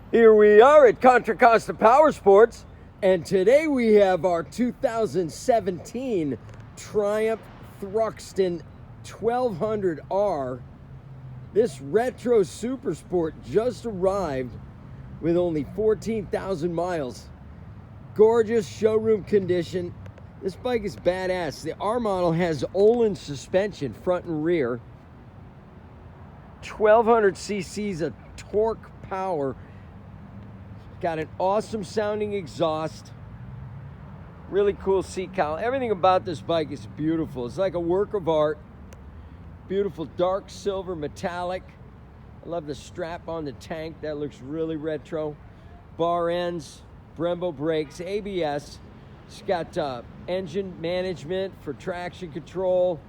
Here we are at Contra Costa Powersports, and today we have our 2017 Triumph Thruxton 1200 R. This retro super sport just arrived with only 14,000 miles. Gorgeous showroom condition. This bike is badass. The R model has Olin suspension front and rear, 1200 cc's of torque power. Got an awesome sounding exhaust, really cool seat cowl. Everything about this bike is beautiful. It's like a work of art. Beautiful dark silver metallic. I love the strap on the tank. That looks really retro. Bar ends, Brembo brakes, ABS. It's got engine management for traction control.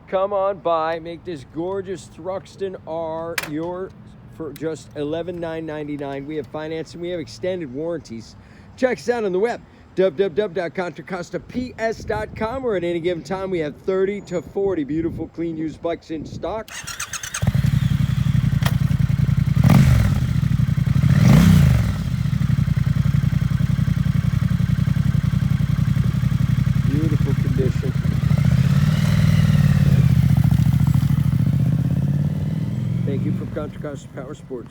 Come on by, make this gorgeous Thruxton R yours for just $11,999. We have financing, we have extended warranties. Check us out on the web, www.contracostaps.com, or at any given time we have 30 to 40 beautiful clean used bikes in stock. Beautiful condition. Thank you from Contra Costa Powersports.